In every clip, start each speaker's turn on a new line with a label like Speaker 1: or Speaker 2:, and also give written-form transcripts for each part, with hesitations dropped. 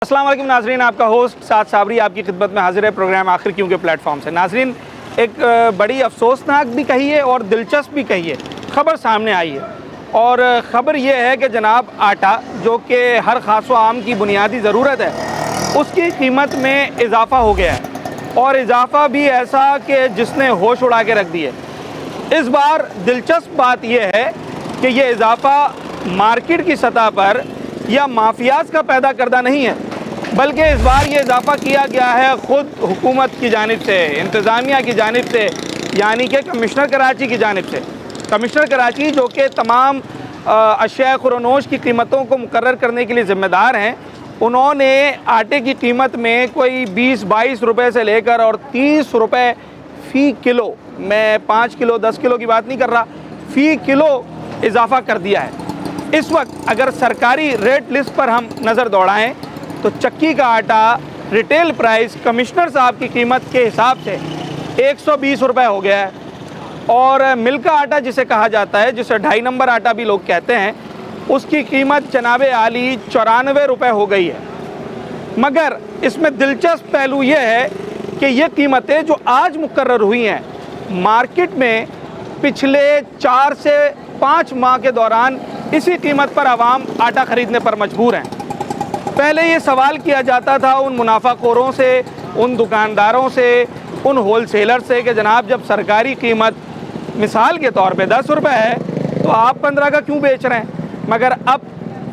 Speaker 1: अस्सलाम वालेकुम नाजरीन, आपका होस्ट साद साबरी आपकी खिदमत में हाजिर है प्रोग्राम आखिर क्यों के प्लेटफॉर्म से। नाजरीन, एक बड़ी अफसोसनाक भी कहिए और दिलचस्प भी कहिए ख़बर सामने आई है, और ख़बर यह है कि जनाब आटा जो कि हर ख़ास व आम की बुनियादी ज़रूरत है, उसकी कीमत में इजाफ़ा हो गया है, और इजाफ़ा भी ऐसा कि जिसने होश उड़ा के रख दिए। इस बार दिलचस्प बात यह है कि ये इजाफ़ा मार्केट की सतह पर या माफियाज का पैदा करदा नहीं है, बल्कि इस बार ये इजाफ़ा किया गया है ख़ुद हुकूमत की जानिब से, इंतज़ामिया की जानिब से, यानी कि कमिश्नर कराची की जानिब से। कमिश्नर कराची जो कि तमाम अशिया खुरनोश की कीमतों को मुकर्रर करने के लिए ज़िम्मेदार हैं, उन्होंने आटे की कीमत में कोई 20-22 रुपये से लेकर और 30 रुपये फ़ी किलो, मैं 5 किलो 10 किलो की बात नहीं कर रहा, फ़ी किलो इजाफ़ा कर दिया है। इस वक्त अगर सरकारी रेट लिस्ट पर हम नज़र दौड़ाएं तो चक्की का आटा रिटेल प्राइस कमिश्नर साहब की कीमत के हिसाब से 120 रुपये हो गया है, और मिल का आटा जिसे कहा जाता है, जिसे 2.5 नंबर आटा भी लोग कहते हैं, उसकी कीमत जनाबे आली 94 रुपये हो गई है। मगर इसमें दिलचस्प पहलू ये है कि ये कीमतें जो आज मुकर्रर हुई हैं, मार्केट में पिछले 4 से 5 माह के दौरान इसी कीमत पर आवाम आटा ख़रीदने पर मजबूर हैं। पहले ये सवाल किया जाता था उन मुनाफाखोरों से, उन दुकानदारों से, उन होलसेलर से कि जनाब जब सरकारी कीमत मिसाल के तौर पे 10 रुपये है तो आप 15 का क्यों बेच रहे हैं। मगर अब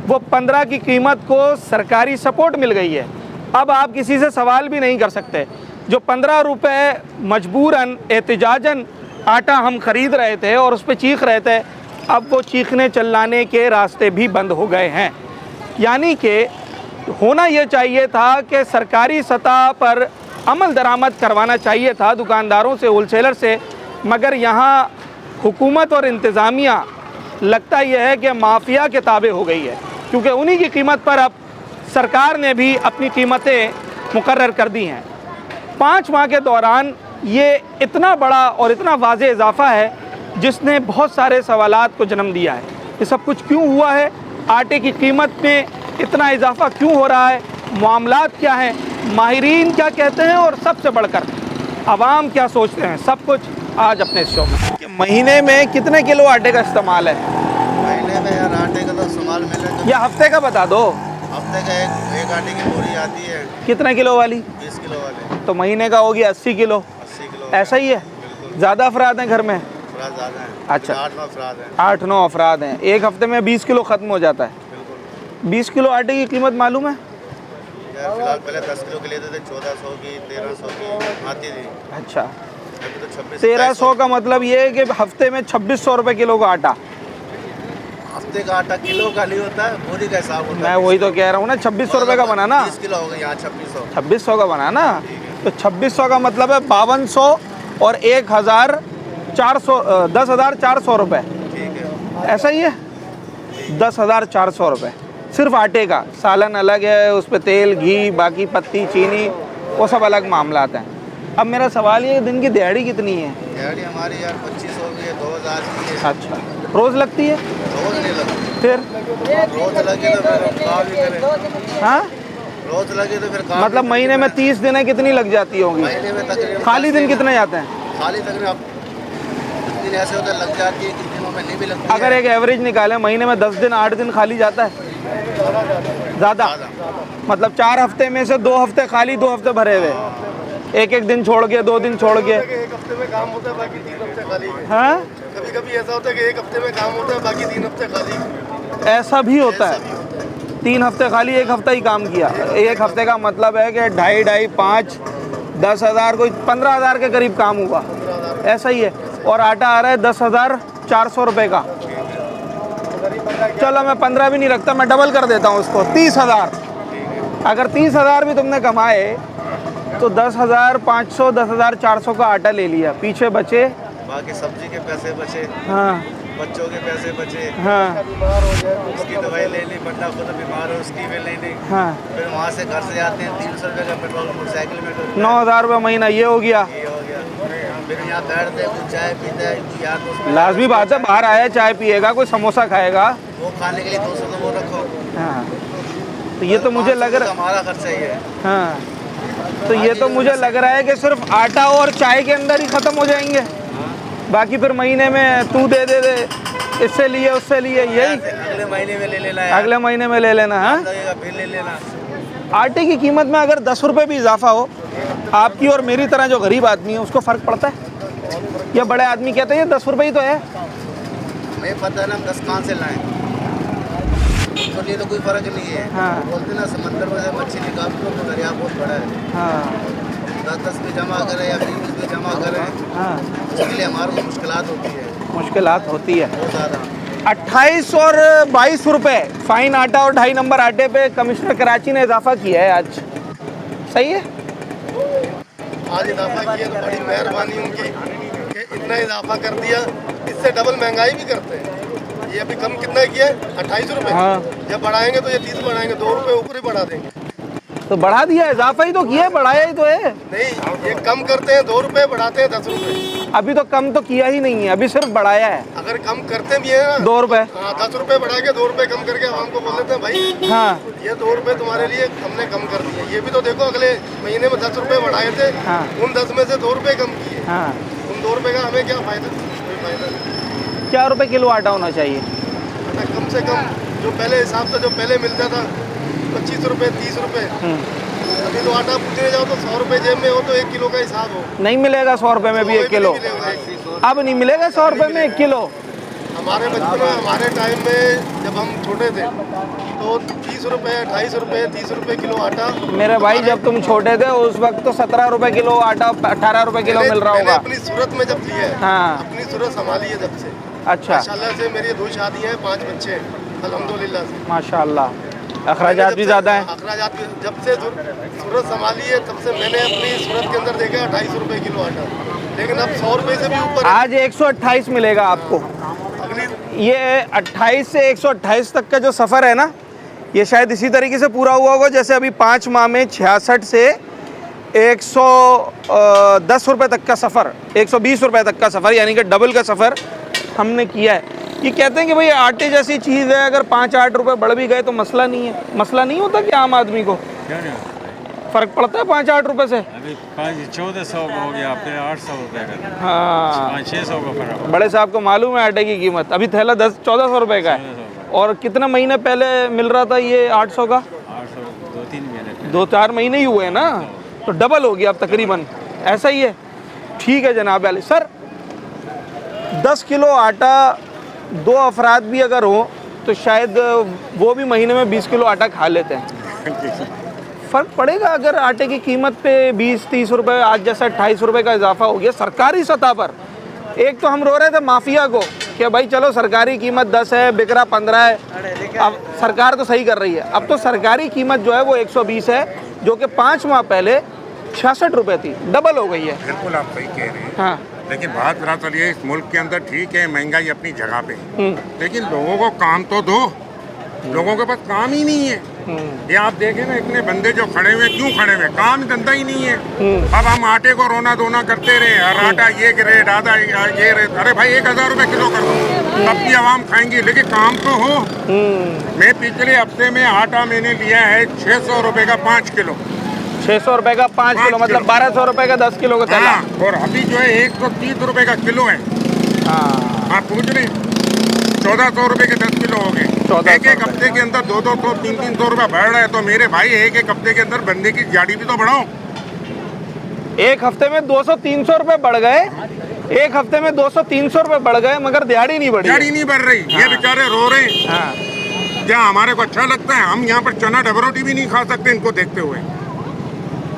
Speaker 1: वो 15 की कीमत को सरकारी सपोर्ट मिल गई है, अब आप किसी से सवाल भी नहीं कर सकते। जो 15 रुपये मजबूरन एहतिजाजन आटा हम ख़रीद रहे थे और उस पर चीख रहे थे, अब वो चीखने चिल्लाने के रास्ते भी बंद हो गए हैं। यानी कि होना ये चाहिए था कि सरकारी सतह पर अमल दरामद करवाना चाहिए था दुकानदारों से, होलसेलर से, मगर यहाँ हुकूमत और इंतज़ामिया लगता यह है कि माफिया के ताबे हो गई है, क्योंकि उन्हीं की कीमत पर अब सरकार ने भी अपनी कीमतें मुकर्रर कर दी हैं। 5 माह के दौरान ये इतना बड़ा और इतना वाज़े इजाफ़ा है जिसने बहुत सारे सवालात को जन्म दिया है। ये सब कुछ क्यों हुआ है, आटे की कीमत में इतना इजाफ़ा क्यों हो रहा है, मामलात क्या हैं, माहिरीन क्या कहते हैं, और सबसे बढ़कर आवाम क्या सोचते हैं, सब कुछ आज अपने शो में। महीने में कितने किलो आटे का इस्तेमाल है?
Speaker 2: महीने में यार आटे का तो इस्तेमाल मिले
Speaker 1: या हफ्ते का बता दो।
Speaker 2: हफ्ते का एक आटे की बोरी आती है।
Speaker 1: कितने किलो वाली?
Speaker 2: 20 किलो वाले।
Speaker 1: तो महीने का होगी 80 किलो।
Speaker 2: 80 किलो
Speaker 1: ऐसा ही है? ज़्यादा अफराद हैं घर में?
Speaker 2: अफराद ज़्यादा हैं।
Speaker 1: अच्छा,
Speaker 2: 8-9 अफराद हैं।
Speaker 1: 8-9 अफराद हैं। एक हफ्ते में 20 किलो ख़त्म हो जाता है। 20 किलो आटे की कीमत मालूम है?
Speaker 2: यार फिलहाल पहले 10 किलो के लेते थे, 1400 की 1300 की आती थी।
Speaker 1: अच्छा,
Speaker 2: अभी तो 26
Speaker 1: 1300 का मतलब ये है कि हफ्ते में 2600 रुपये किलो का आटा।
Speaker 2: हफ्ते का आटा किलो का नहीं होता है, बोरी का हिसाब होता है।
Speaker 1: मैं वही तो कह रहा हूँ ना, 2600 रुपये का बनाना।
Speaker 2: 20 किलो हो गया यहाँ 2600।
Speaker 1: 2600 का बनाना, तो 2600 का मतलब है 5200 और 1400, 10,400 रुपये।
Speaker 2: ठीक है,
Speaker 1: ऐसा ही है, 10,400 रुपये सिर्फ आटे का। सालन अलग है, उस पर तेल, घी, बाकी पत्ती, चीनी, वो सब अलग मामलात हैं। अब मेरा सवाल ये, दिन की दिहाड़ी कितनी है?
Speaker 2: दिहाड़ी हमारी यार 2500 की है, 2000 की है।
Speaker 1: अच्छा, रोज़ लगती है?
Speaker 2: रोज नहीं लगती।
Speaker 1: फिर
Speaker 2: रोज लगे तो फिर काम भी करें।
Speaker 1: हाँ,
Speaker 2: रोज लगे तो फिर काम
Speaker 1: मतलब महीने में 30 दिन कितनी लग जाती होंगी?
Speaker 2: महीने में तकरीबन
Speaker 1: खाली दिन कितने जाते हैं?
Speaker 2: खाली तकरीबन दिन ऐसे होते लग जाती है, किस दिनों में नहीं भी लगती है।
Speaker 1: अगर एक एवरेज निकालें, महीने में 10 दिन 8 दिन खाली जाता है? ज़्यादा, मतलब 4 हफ्ते में से 2 हफ्ते खाली, 2 हफ्ते भरे हुए, एक दिन छोड़ के, 2 दिन छोड़ के।
Speaker 2: एक हफ्ते में काम होता है, बाकी 3 हफ्ते खाली।
Speaker 1: हाँ,
Speaker 2: कभी कभी ऐसा होता है कि एक हफ्ते में काम होता है, बाकी 3 हफ्ते खाली।
Speaker 1: ऐसा भी होता है? 3 हफ्ते खाली, 1 हफ्ता ही काम किया। 1 हफ्ते का मतलब है कि 2.5, 5, 10,000, कोई 15,000 के करीब काम हुआ। ऐसा ही है। और आटा आ रहा है 10,400 रुपये का। चलो मैं 15 भी नहीं रखता, मैं डबल कर देता हूँ उसको, 30,000। अगर 30,000 भी तुमने कमाए तो 10,500, 10,400 का आटा ले लिया, पीछे बचे
Speaker 2: बाकी सब्जी के पैसे बचे,
Speaker 1: हाँ
Speaker 2: बच्चों के पैसे बचे,
Speaker 1: हाँ
Speaker 2: बीमार हो जाए उसकी दवाई लेनी, बंदा खुद बीमार हो उसकी भी लेनी।
Speaker 1: हाँ,
Speaker 2: फिर वहाँ से घर से आते हैं 300 रुपये का पेट्रोल मोटरसाइकिल में डलता है।
Speaker 1: 9,000 रुपये महीना ये हो गया।
Speaker 2: ये हो गया। फिर यहाँ बैठते हैं, कुछ चाय पीते हैं, कुछ यार दोस्त
Speaker 1: लाजमी बात है, बाहर आया चाय पिएगा, कोई समोसा खाएगा।
Speaker 2: वो खाने के लिए 200 तो वो रखो।
Speaker 1: हाँ, तो ये तो मुझे लग रहा
Speaker 2: हमारा खर्चा ही है।
Speaker 1: हाँ, तो ये तो मुझे लग रहा है कि सिर्फ आटा और चाय के अंदर ही ख़त्म हो जाएंगे, बाकी फिर महीने में तू दे दे दे, इससे लिए उससे लिए, यही
Speaker 2: अगले महीने में ले लेना है,
Speaker 1: अगले महीने में ले लेना। हाँ,
Speaker 2: लगेगा फिर ले लेना।
Speaker 1: आटे की कीमत में अगर 10 रुपये भी इजाफा हो, आपकी और मेरी तरह जो गरीब आदमी है उसको फ़र्क पड़ता है? या बड़े आदमी कहते हैं 10 रुपये ही तो है।
Speaker 2: हमें पता है ना, 10 कहाँ से लाएं, तो ये तो कोई फर्क नहीं है।
Speaker 1: हाँ।
Speaker 2: बोलते ना समंदर में से मच्छी निकाल लो तो दरिया बहुत बड़ा है।
Speaker 1: हाँ
Speaker 2: 10-10 में जमा करें या 20 में जमा करें,
Speaker 1: हाँ,
Speaker 2: उसके लिए हमारे को मुश्किलात होती है,
Speaker 1: मुश्किलात होती है।
Speaker 2: बहुत ज़्यादा।
Speaker 1: 28 और 22 रुपए फाइन आटा और 2.5 नंबर आटे पे कमिश्नर कराची ने इजाफा किया है आज। सही है,
Speaker 2: आज इजाफा किया तो बड़ी मेहरबानी उनकी कि इतना इजाफा कर दिया, इससे डबल महंगाई भी करते हैं। ये अभी कम कितना किया है, 28 रुपये।
Speaker 1: हाँ।
Speaker 2: जब बढ़ाएंगे तो ये 30 बढ़ाएंगे, 2 रुपये ऊपर ही बढ़ा देंगे।
Speaker 1: तो बढ़ा दिया, इजाफा ही तो किया है, बढ़ाया ही तो है।
Speaker 2: नहीं, ये कम करते हैं 2 रुपये, बढ़ाते हैं 10 रुपये।
Speaker 1: अभी तो कम तो किया ही नहीं है, अभी सिर्फ बढ़ाया है
Speaker 2: अगर कम करते भी है ना
Speaker 1: 2 रुपए।
Speaker 2: हाँ, 10 रुपये बढ़ा के 2 रुपये कम करके हमको बोल देते हैं भाई
Speaker 1: हाँ
Speaker 2: ये 2 रुपये तुम्हारे लिए हमने कम कर दिए। ये भी तो देखो, अगले महीने में 10 रुपये बढ़ाए थे,
Speaker 1: हाँ।
Speaker 2: उन 10 में से 2 रुपये कम किए।
Speaker 1: हाँ,
Speaker 2: उन 2 रुपये का हमें क्या फ़ायदा? कोई फ़ायदा नहीं।
Speaker 1: क्या रुपए किलो आटा होना चाहिए?
Speaker 2: आटा कम से कम जो पहले हिसाब से जो पहले मिलता था 25 रुपये 30 रुपये, अभी तो आटा पूछने जाओ तो 100 रुपये जेब में हो तो 1 किलो का हिसाब हो।
Speaker 1: नहीं मिलेगा 100 रुपए में भी 1 किलो, अब नहीं मिलेगा 100 रुपए में 1 किलो।
Speaker 2: हमारे बचपन में, हमारे टाइम में जब हम छोटे थे तो 30 रुपये 28 रुपये 30 रुपये किलो आटा।
Speaker 1: मेरे भाई जब तुम छोटे थे उस वक्त तो 17 रुपए किलो आटा, 18 रुपए किलो मिल रहा
Speaker 2: मैंने
Speaker 1: होगा।
Speaker 2: अपनी सूरत में जब लिया है,
Speaker 1: हाँ।
Speaker 2: अपनी सूरत संभाली है जब से।
Speaker 1: अच्छा,
Speaker 2: माशाल्लाह से मेरी 2 शादियाँ हैं, 5 बच्चे हैं, अल्हम्दुलिल्लाह से।
Speaker 1: माशाल्लाह। अखराजात भी ज़्यादा हैं।
Speaker 2: अखराजात भी, जब से सूरत संभाली है तब से मैंने अपनी सूरत के अंदर देखा 28 रुपये किलो आटा, लेकिन अब 100 रुपये से भी ऊपर है।
Speaker 1: आज 128 मिलेगा आपको।
Speaker 2: अगली
Speaker 1: ये 28 से 128 तक का जो सफ़र है ना, ये शायद इसी तरीके से पूरा हुआ होगा जैसे अभी 5 माह में 66 से 110 रुपये तक का सफ़र, 120 रुपये तक का सफ़र, यानी कि डबल का सफ़र हमने किया है। ये कहते हैं कि भाई आटे जैसी चीज़ है, अगर 5-8 रुपये बढ़ भी गए तो मसला नहीं है। मसला नहीं होता कि आम आदमी को फ़र्क पड़ता है 5-8 रुपये से?
Speaker 3: अभी 1400 का हो गया, आपने 800 रुपये का,
Speaker 1: हाँ,
Speaker 3: 500-600 का फर्क।
Speaker 1: बड़े साहब को मालूम है आटे की कीमत। अभी थैला 1400 रुपये का है, और कितना महीने पहले मिल रहा था ये 800 का?
Speaker 3: 800 2-3 महीने
Speaker 1: 2-4 महीने ही हुए ना, तो डबल हो गया अब तकरीबन। ऐसा ही है। ठीक है जनाब अली सर, 10 किलो आटा 2 अफराद भी अगर हो तो शायद वो भी महीने में 20 किलो आटा खा लेते हैं। फ़र्क पड़ेगा अगर आटे की कीमत पे 20-30 रुपये, आज जैसा 28 रुपये का इजाफा हो गया सरकारी सतह पर। एक तो हम रो रहे थे माफिया को कि भाई चलो सरकारी कीमत 10 है, बिक रहा 15 है, अब सरकार तो सही कर रही है। अब तो सरकारी कीमत जो है वो 120 है, जो कि 5 माह पहले 66 रुपये थी, डबल हो गई है।
Speaker 4: बिल्कुल आप सही कह रहे हैं।
Speaker 1: हाँ,
Speaker 4: लेकिन बात दरअसल ये, इस मुल्क के अंदर ठीक है महंगाई अपनी जगह पे, लेकिन लोगों को काम तो दो। लोगों के पास काम ही नहीं है। ये आप देखें ना, इतने बंदे जो खड़े हुए, क्यों खड़े हुए? काम धंधा ही नहीं है। अब हम आटे को रोना धोना करते रहे, और आटा ये रेट, आधा ये रेट। अरे भाई 1000 रुपये किलो कर दो, तब भी आवाम खाएंगी, लेकिन काम तो हो। मैं पिछले हफ्ते में आटा मैंने लिया है 600 रुपये का 5 किलो। 600
Speaker 1: रुपये का 5 किलो, मतलब 1200 रुपये का 10 किलो का थैला।
Speaker 4: हाँ, और अभी जो है 130 रुपये का किलो है।
Speaker 1: हाँ,
Speaker 4: आप पूछ रहे 1400 रुपये के 10 किलो हो गए। एक हफ्ते के अंदर 200 300 रुपये बढ़ रहा है, तो मेरे भाई एक हफ्ते के अंदर बंदे की दिहाड़ी भी तो बढ़ाओ।
Speaker 1: एक हफ्ते में 200-300 रुपये बढ़ गए, एक हफ्ते में 200-300 रुपये बढ़ गए, मगर दिहाड़ी नहीं बढ़ी।
Speaker 4: दिहाड़ी नहीं बढ़ रही। ये बेचारे रो रहे हैं।
Speaker 1: हाँ,
Speaker 4: क्या हमारे को अच्छा लगता है? हम यहाँ पर चना डबरोटी भी नहीं खा सकते इनको देखते हुए।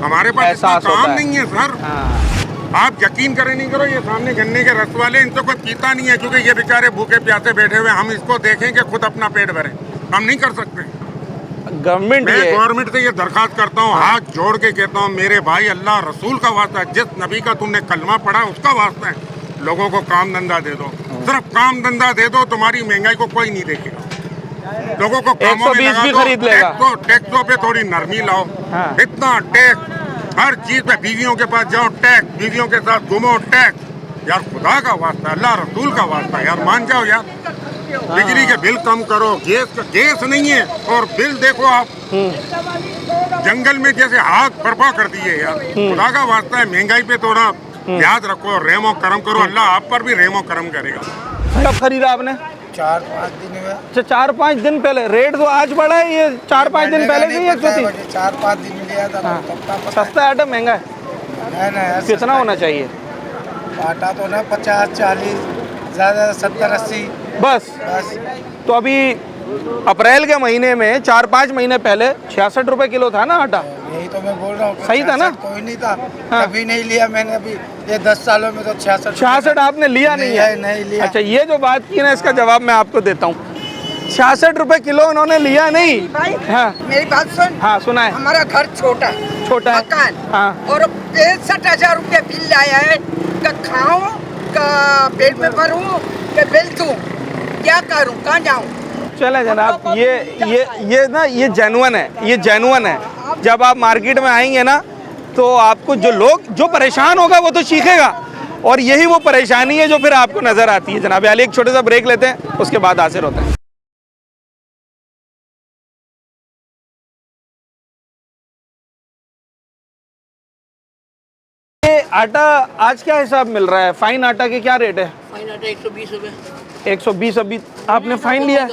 Speaker 4: हमारे पास इतना
Speaker 1: एहसास होता
Speaker 4: काम
Speaker 1: है।
Speaker 4: नहीं है सर।
Speaker 1: हाँ,
Speaker 4: आप यकीन करें नहीं करो, ये सामने गन्ने के रस वाले, इनको कोई पीता नहीं है, क्योंकि ये बेचारे भूखे प्यासे बैठे हुए। हम इसको देखें कि खुद अपना पेट भरें, हम नहीं कर सकते।
Speaker 1: गवर्नमेंट
Speaker 4: मैं
Speaker 1: ये
Speaker 4: गवर्नमेंट से ये दरखास्त करता हूँ, हाथ जोड़ के कहता हूँ, मेरे भाई अल्लाह रसूल का वास्ता है, जिस नबी का तुमने कलमा पढ़ा उसका वास्ता है, लोगों को काम धंधा दे दो। सिर्फ काम धंधा दे दो, तुम्हारी महंगाई को कोई नहीं देखेगा। लोगों को कामों में
Speaker 1: 120
Speaker 4: लगा
Speaker 1: भी
Speaker 4: दो।
Speaker 1: खरीद लेगा।
Speaker 4: टैक्सों पे थोड़ी नरमी लाओ।
Speaker 1: हाँ।
Speaker 4: इतना टैक्स हर चीज पे, बीवियों के पास जाओ टैक्स, बीवियों के साथ घूमो टैक्स। यार खुदा का वास्ता, अल्लाह रसूल का वास्ता, यार मान जाओ यार। बिजली के बिल कम करो, गैस नहीं है और बिल देखो आप जंगल में जैसे आग बर्पा कर दिए यार। खुदा का वास्ता है, महंगाई पे थोड़ा याद रखो, रेमो करम करो, अल्लाह आप पर भी रेमो करम करेगा।
Speaker 1: कब खरीदा आपने?
Speaker 5: 4-5 दिन हुआ।
Speaker 1: अच्छा, 4-5 दिन पहले। रेट तो आज बढ़ा है, ये 4-5 दिन पहले से ही 130।
Speaker 5: 4-5 दिन लिया था।
Speaker 1: हाँ।
Speaker 5: तब का पता
Speaker 1: सस्ता आटा महंगा है,
Speaker 5: है
Speaker 1: कितना होना चाहिए?
Speaker 5: आटा तो ना 50-40, ज़्यादा 70-80
Speaker 1: बस।
Speaker 5: बस।
Speaker 1: तो अभी अप्रैल के महीने में 4-5 महीने पहले 66 रुपए किलो था ना आटा।
Speaker 5: यही तो मैं बोल रहा हूँ।
Speaker 1: सही था ना?
Speaker 5: कोई नहीं था।
Speaker 1: हाँ।
Speaker 5: कभी नहीं लिया मैंने, अभी ये 10 सालों में तो
Speaker 1: 66 आपने लिया नहीं है?
Speaker 5: नहीं लिया।
Speaker 1: अच्छा, ये जो बात की ना, इसका जवाब मैं आपको देता हूँ। 66 रुपए किलो उन्होंने लिया नहीं।
Speaker 6: भाई
Speaker 1: हाँ
Speaker 6: मेरी बात सुन।
Speaker 1: हाँ, सुना है।
Speaker 6: हमारा घर छोटा
Speaker 1: छोटा है।
Speaker 6: मकान।
Speaker 1: हाँ।
Speaker 6: और 65,000 रुपये बिल आया है। का खाऊं, का पेट में भरूं, का बिल दूं, क्या करूं, कहाँ जाऊं?
Speaker 1: चले जनाब, ये ना, ये जेन्युइन है, ये जेन्युइन है। जब आप मार्केट में आएंगे ना, तो आपको जो परेशान होगा वो तो सीखेगा, और यही वो परेशानी है जो फिर आपको नजर आती है। जनाब अली, एक छोटे सा ब्रेक लेते हैं, उसके बाद हाजिर होते हैं। ये आटा आज क्या हिसाब मिल रहा है? फाइन आटा के क्या रेट है?
Speaker 7: फाइन आटा 120 रुपये।
Speaker 1: 120 अभी आपने फाइन लिया है?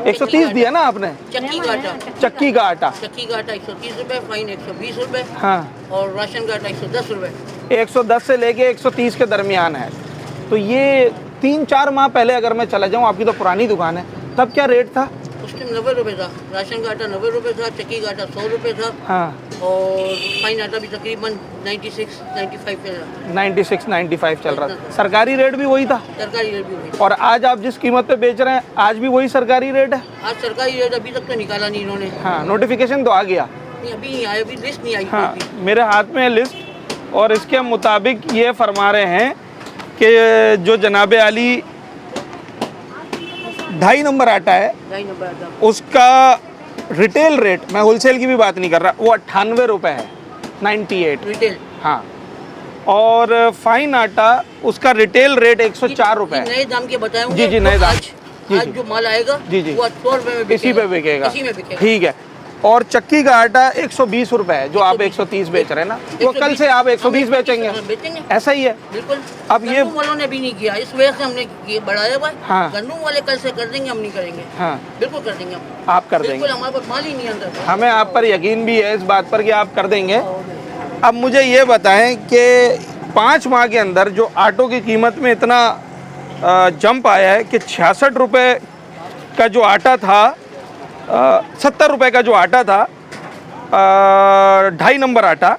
Speaker 1: 130 दिया ना आपने?
Speaker 7: चक्की का आटा,
Speaker 1: चक्की का आटा।
Speaker 7: चक्की का आटा 130 रुपये, फाइन 120 रुपये।
Speaker 1: हाँ,
Speaker 7: और राशन का आटा 110 रुपये।
Speaker 1: 110 से लेके 130 के दरमियान है। तो ये 3-4 माह पहले अगर मैं चला जाऊँ, आपकी तो पुरानी दुकान है, तब क्या रेट था?
Speaker 7: उस टाइम 90 रुपये था। राशन का आटा 90 रुपये था, चक्की का आटा 100 रुपये था।
Speaker 1: हाँ,
Speaker 7: और फाइन आटा भी तकरीबन 96-95 पे था।
Speaker 1: 96-95 चल रहा था। सरकारी रेट भी वही था?
Speaker 7: सरकारी रेट भी वही।
Speaker 1: और आज आप जिस कीमत पे बेच रहे हैं, आज भी वही सरकारी रेट है?
Speaker 7: आज सरकारी रेट अभी तक तो निकाला नहीं इन्होंने।
Speaker 1: हाँ, नोटिफिकेशन तो आ गया?
Speaker 7: नहीं, अभी नहीं आया, अभी लिस्ट नहीं आई।
Speaker 1: हाँ, मेरे हाथ में है लिस्ट, और इसके मुताबिक ये फरमा रहे हैं कि जो जनाब आली 2.5 नंबर आटा है,
Speaker 7: 2.5 नंबर आटा,
Speaker 1: उसका रिटेल रेट, मैं होलसेल की भी बात नहीं कर रहा, वो 98 रुपये है, 98।
Speaker 7: रिटेल।
Speaker 1: हाँ, और फाइन आटा उसका रिटेल रेट 104 रुपये है।
Speaker 7: नए दाम के बताए
Speaker 1: जी जी, नए दाम।
Speaker 7: आज जो माल आएगा
Speaker 1: जी जी,
Speaker 7: वो 100 रुपये में
Speaker 1: इसी पे बिकेगा।
Speaker 7: इसी में बिकेगा।
Speaker 1: ठीक है। और चक्की का आटा 120 रुपये है, जो आप 130 बेच रहे हैं ना, वो कल से आप 120 बेचेंगे, ऐसा ही है।
Speaker 7: बिल्कुल।
Speaker 1: अब ये
Speaker 7: गन्नू वालों ने भी नहीं किया, इस वजह से हमने बढ़ाया हुआ है।
Speaker 1: हाँ।
Speaker 7: गन्नू वाले कल से कर देंगे, हम नहीं करेंगे।
Speaker 1: हाँ,
Speaker 7: बिल्कुल कर देंगे हम।
Speaker 1: आप कर
Speaker 7: बिल्कुल,
Speaker 1: देंगे?
Speaker 7: हमारे पास माल ही नहीं अंदर।
Speaker 1: हमें आप पर यकीन भी है इस बात पर कि आप कर देंगे। अब मुझे ये बताएं कि 5 माह के अंदर जो आटों की कीमत में इतना जंप आया है कि 66 रुपये का जो आटा था, 70 रुपये का जो आटा था, 2.5 नंबर आटा,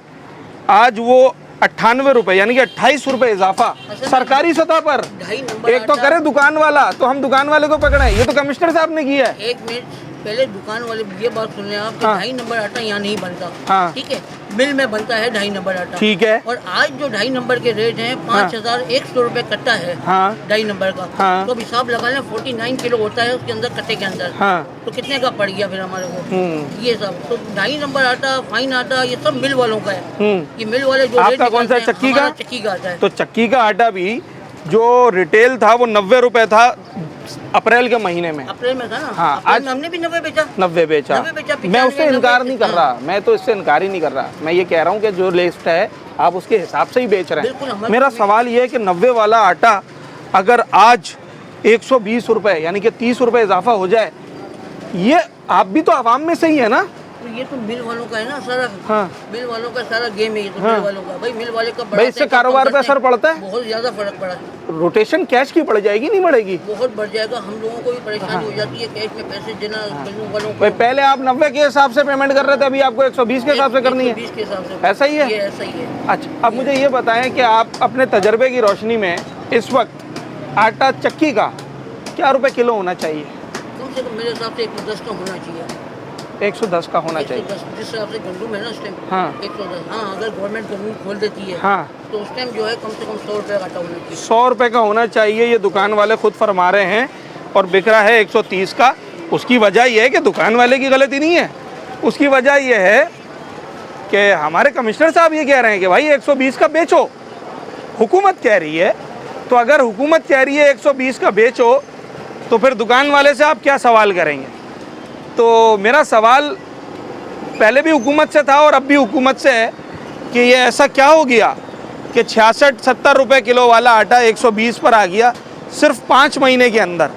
Speaker 1: आज वो 98 रुपये, यानी कि 28 रुपये इजाफा सरकारी सतह पर।
Speaker 7: 2.5 नंबर
Speaker 1: एक तो करे दुकान वाला, तो हम दुकान वाले को पकड़े, ये तो कमिश्नर साहब ने किया है।
Speaker 7: 1 मिनट पहले दुकान वाले ये बात सुन रहे हैं आप कि
Speaker 1: हाँ।
Speaker 7: 2.5 नंबर आटा यहाँ नहीं बनता।
Speaker 1: हाँ।
Speaker 7: ठीक है, मिल में बनता है 2.5 नंबर आटा।
Speaker 1: ठीक है।
Speaker 7: और आज जो 2.5 नंबर के रेट हैं 5,100 रुपये कट्टा है।
Speaker 1: हाँ।
Speaker 7: 2.5 नंबर का।
Speaker 1: हाँ।
Speaker 7: तो अब हिसाब लगा लें, 49 किलो होता है उसके अंदर, कट्टे के अंदर।
Speaker 1: हाँ।
Speaker 7: तो कितने का पड़ गया फिर हमारे को? ये सब तो 2.5 नंबर आटा, फाइन आटा, ये सब मिल वालों का है। ये मिल वाले जो
Speaker 1: आपका
Speaker 7: रेट
Speaker 1: कौन सा है?
Speaker 7: निकालते हैं,
Speaker 1: चक्की का?
Speaker 7: हमारा चक्की का आता है।
Speaker 1: तो चक्की का आटा भी जो रिटेल था वो 90 रुपये था अप्रैल के महीने में।
Speaker 7: अप्रैल में था ना?
Speaker 1: हाँ,
Speaker 7: अप्रैल
Speaker 1: आज
Speaker 7: में हमने भी 90 बेचा।
Speaker 1: 90 बेचा।
Speaker 7: 90 बेचा,
Speaker 1: मैं उससे
Speaker 7: 95,
Speaker 1: इनकार नहीं कर
Speaker 7: 90।
Speaker 1: रहा, मैं तो इससे इनकार ही नहीं कर रहा। मैं ये कह रहा हूँ कि जो लिस्ट है आप उसके हिसाब से ही बेच रहे
Speaker 7: बिल्कुल,
Speaker 1: हैं।
Speaker 7: हमारे
Speaker 1: मेरा
Speaker 7: को भी-
Speaker 1: सवाल ये है कि 90 वाला आटा अगर आज 120 रुपये, यानी कि 30 रुपये इजाफा हो जाए, ये आप भी तो आवाम में से ही है ना?
Speaker 7: तो ये तो मिल वालों का है ना सारा।
Speaker 1: हाँ।
Speaker 7: मिल वालों का सारा गेम है ये तो।
Speaker 1: हाँ।
Speaker 7: मिल वालों का भाई, मिल वाले का
Speaker 1: भाई, इससे कारोबार पे असर पड़ता है?
Speaker 7: बहुत ज्यादा फर्क पड़ा है।
Speaker 1: रोटेशन कैश की पड़ जाएगी, नहीं बढ़ेगी?
Speaker 7: बहुत बढ़ जाएगा, हम लोगों को भी परेशानी हो जाती है कैश में पैसे देना मिल वालों
Speaker 1: भाई,
Speaker 7: को।
Speaker 1: पहले आप 90 के हिसाब से पेमेंट कर रहे थे, अभी आपको 120 के हिसाब से करनी है?
Speaker 7: 120 के हिसाब से।
Speaker 1: ऐसा ही है?
Speaker 7: ये ऐसा ही है।
Speaker 1: अच्छा, अब मुझे ये बताएं कि आप अपने तजर्बे की रोशनी में इस वक्त आटा चक्की का क्या रुपए किलो होना चाहिए?
Speaker 7: कम से कम मेरे हिसाब से 110 का होना चाहिए।
Speaker 1: 110 का होना चाहिए।
Speaker 7: 110 जिस हिसाब से गंदम है ना इस टाइम।
Speaker 1: हाँ।
Speaker 7: 110। हाँ, अगर गवर्नमेंट गंदम खोल देती है
Speaker 1: हाँ,
Speaker 7: तो उस टाइम जो है कम से कम 100 रुपये का आटा होना चाहिए।
Speaker 1: 100 रुपये का होना चाहिए, ये दुकान वाले खुद फरमा रहे हैं, और बिक रहा है 130 का। उसकी वजह यह है कि दुकान वाले की गलती नहीं है, उसकी वजह यह है कि हमारे कमिश्नर साहब ये कह रहे हैं कि भाई 120 का बेचो। हुकूमत कह रही है, तो अगर हुकूमत कह रही है 120 का बेचो, तो फिर दुकान वाले से आप क्या सवाल करेंगे? तो मेरा सवाल पहले भी हुकूमत से था और अब भी हुकूमत से है कि ये ऐसा क्या हो गया कि 66-70 रुपए किलो वाला आटा 120 पर आ गया सिर्फ 5 महीने के अंदर।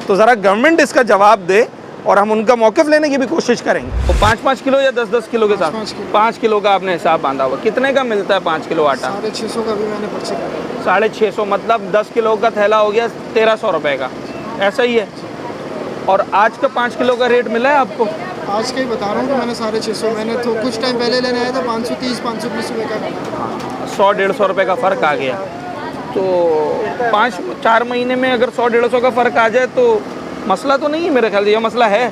Speaker 1: तो ज़रा गवर्नमेंट इसका जवाब दे और हम उनका मौक़िफ़ लेने की भी कोशिश करेंगे। तो 5-5 किलो या 10-10 किलो के साथ? 5 किलो का आपने हिसाब बांधा हुआ। कितने का मिलता है 5 किलो आटा?
Speaker 5: 650 का भी मैंने पर्ची करा।
Speaker 1: 650, मतलब 10 किलो का थैला हो गया 1300 रुपये का, ऐसा ही है। और आज का 5 किलो का रेट मिला है आपको?
Speaker 5: आज का ही बता रहा हूँ कि मैंने 650, मैंने तो कुछ टाइम पहले लेने आया था 530-520 रुपये का।
Speaker 1: 100-150 रुपये का फ़र्क आ गया। तो 5-4 महीने में अगर 100-150 का फ़र्क आ जाए तो मसला तो नहीं है मेरे ख्याल से। ये मसला है,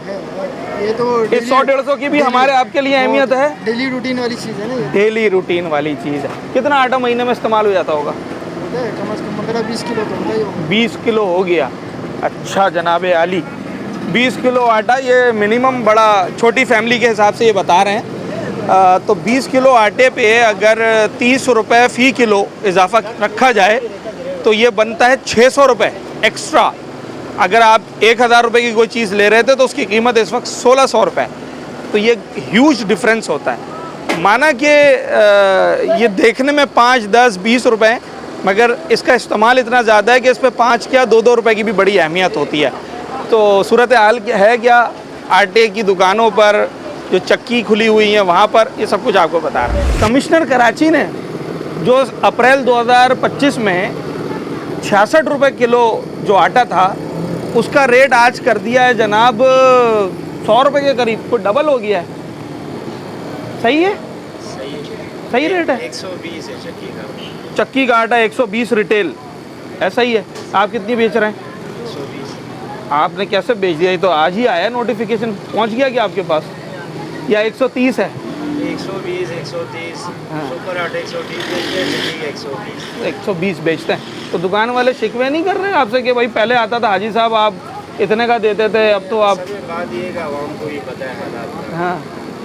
Speaker 5: ये तो
Speaker 1: इस 100-150 की भी हमारे आपके लिए अहमियत है।
Speaker 5: डेली रूटीन वाली चीज़ है ना ये।
Speaker 1: डेली रूटीन वाली चीज़ है। कितना आटा महीने में इस्तेमाल हो जाता होगा?
Speaker 5: कम से कम 15-20 किलो तो होता ही होगा।
Speaker 1: 20 किलो हो गया। अच्छा जनाब आली, 20 किलो आटा, ये मिनिमम बड़ा छोटी फैमिली के हिसाब से ये बता रहे हैं। तो 20 किलो आटे पे अगर 30 रुपये फ़ी किलो इजाफा रखा जाए तो ये बनता है 600 रुपये एक्स्ट्रा। अगर आप 1000 रुपये की कोई चीज़ ले रहे थे तो उसकी कीमत इस वक्त 1600 रुपये। तो ये ह्यूज डिफरेंस होता है। माना कि ये देखने में 5, 10, 20 रुपये, मगर इसका इस्तेमाल इतना ज़्यादा है कि इस पर 5 क्या 2-2 रुपये की भी बड़ी अहमियत होती है। तो सूरत हाल क्या है, क्या आटे की दुकानों पर जो चक्की खुली हुई है वहाँ पर ये सब कुछ आपको बता रहे हैं। कमिश्नर कराची ने जो अप्रैल 2025 में 66 रुपये किलो जो आटा था उसका रेट आज कर दिया है जनाब 100 रुपये के करीब, कोई डबल हो गया है। सही है? सही रेट है।
Speaker 3: 120 है चक्की का।
Speaker 1: चक्की का आटा 120 रिटेल, ऐसा ही है। आप कितनी बेच रहे हैं?
Speaker 3: 120।
Speaker 1: आपने कैसे बेच दिया? ये तो आज ही आया नोटिफिकेशन, पहुंच गया क्या आपके पास? या 130 है?
Speaker 3: 120, 130, सुपर आटा 130 बेचते हैं, चक्की का 120।
Speaker 1: 120 बेचते हैं। तो दुकान वाले शिकवे नहीं कर रहे हैं आपसे कि भाई पहले आता था हाजी साहब आप इतने का देते थे, अब तो आप?
Speaker 3: असल में बात ये है आवाम को ही पता है हालात का।
Speaker 1: हाँ,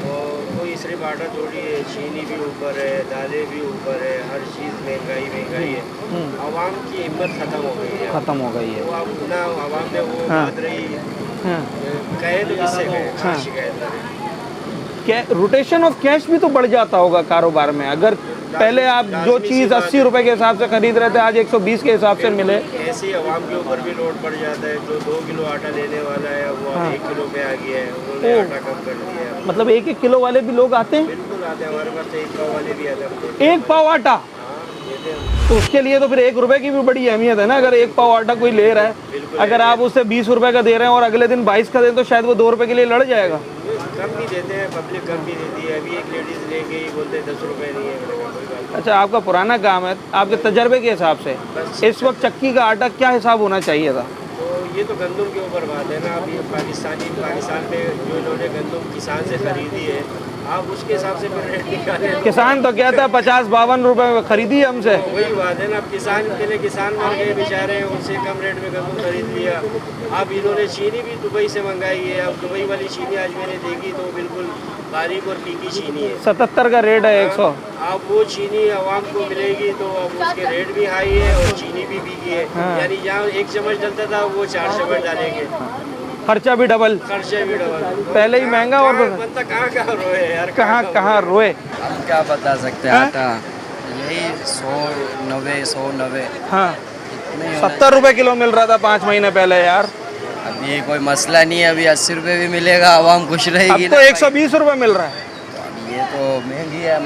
Speaker 3: तो कोई सिर्फ आटा थोड़ी है, चीनी भी ऊपर है, दालें भी ऊपर है, हर चीज़ महंगाई है। आवाम की हिम्मत ख़त्म हो गई है।
Speaker 1: ख़त्म हो गई है।
Speaker 3: तो अब ना आवाम ने वो
Speaker 1: हाँ।
Speaker 3: बात रही,
Speaker 1: हाँ।
Speaker 3: कहे तो किससे कहे,
Speaker 1: हाँ।
Speaker 3: शिकायत करें।
Speaker 1: रोटेशन ऑफ कैश भी तो बढ़ जाता होगा कारोबार में। अगर पहले आप जो चीज़ 80 रुपए के हिसाब से खरीद रहे थे आज 120 के हिसाब से मिले,
Speaker 3: ऐसे ही आवाम के ऊपर भी लोड पड़ जाता है। जो 2 किलो आटा लेने वाला है वो
Speaker 1: हाँ।
Speaker 3: 1 किलो पे आ गया है, उन्होंने आटा कम कर दिया है।
Speaker 1: मतलब 1-1 किलो वाले भी लोग आते हैं।
Speaker 3: बिल्कुल आते हैं, हमारे पास 1 पाव वाले भी आते हैं।
Speaker 1: 1 पाव आटा,
Speaker 3: हाँ, देते हैं।
Speaker 1: तो उसके लिए तो फिर 1 रुपए की भी बड़ी अहमियत है ना। अगर 1 पाव आटा कोई ले रहा है, अगर आप उससे 20 रुपए का दे रहे हैं और अगले दिन 22 का दें तो शायद वो 2 रुपए के लिए लड़ जाएगा।
Speaker 3: कम भी देते हैं, पब्लिक कम भी देती है। अभी एक लेडीज़ ले गई, बोलते हैं 10 रुपये नहीं है। मैंने कहा कोई बात
Speaker 1: अच्छा, आपका पुराना काम है, आपके तजर्बे के हिसाब से इस वक्त चक्की का आटा क्या हिसाब होना चाहिए था?
Speaker 3: नहीं। तो ये तो गंदम के ऊपर बात है ना। अभी पाकिस्तान में जो इन्होंने गंदम किसान से खरीदी है, आप उसके हिसाब से फिर रेट निकालें।
Speaker 1: किसान तो कहता है 50-52 रुपए खरीदी हमसे।
Speaker 3: वही बात है ना। अब किसान के लिए किसान मर गए बेचारे, उनसे कम रेट में गंदम खरीद लिया। अब इन्होंने चीनी भी दुबई से मंगाई है। अब दुबई वाली चीनी आज मैंने देखी तो बिल्कुल बारीक और फीकी चीनी है।
Speaker 1: 77 का रेट है 100।
Speaker 3: अब वो चीनी आवाम को मिलेगी तो अब उसके रेट भी हाई है और चीनी भी फीकी है।
Speaker 1: हाँ।
Speaker 3: यानी जहाँ 1 चम्मच डलता था वो 4 चम्मच डालेंगे,
Speaker 1: खर्चा भी डबल,
Speaker 3: खर्चे भी डबल।
Speaker 1: पहले ही महंगा और
Speaker 3: बंदा कहाँ रोए यार,
Speaker 1: कहाँ रोए।
Speaker 8: हम क्या बता सकते हैं।
Speaker 1: हाँ?
Speaker 8: आटा यही 190
Speaker 1: हाँ,
Speaker 8: इतने ही होना
Speaker 1: 70 रुपए किलो मिल रहा था 5 महीने पहले यार।
Speaker 8: चाहिए। अब ये कोई मसला नहीं है, अभी 80 रुपए भी मिलेगा, आवाम खुश
Speaker 1: अब
Speaker 8: रहेगी
Speaker 1: तो
Speaker 8: ना।
Speaker 1: 120 रुपए मिल रहा है।
Speaker 8: अब ये तो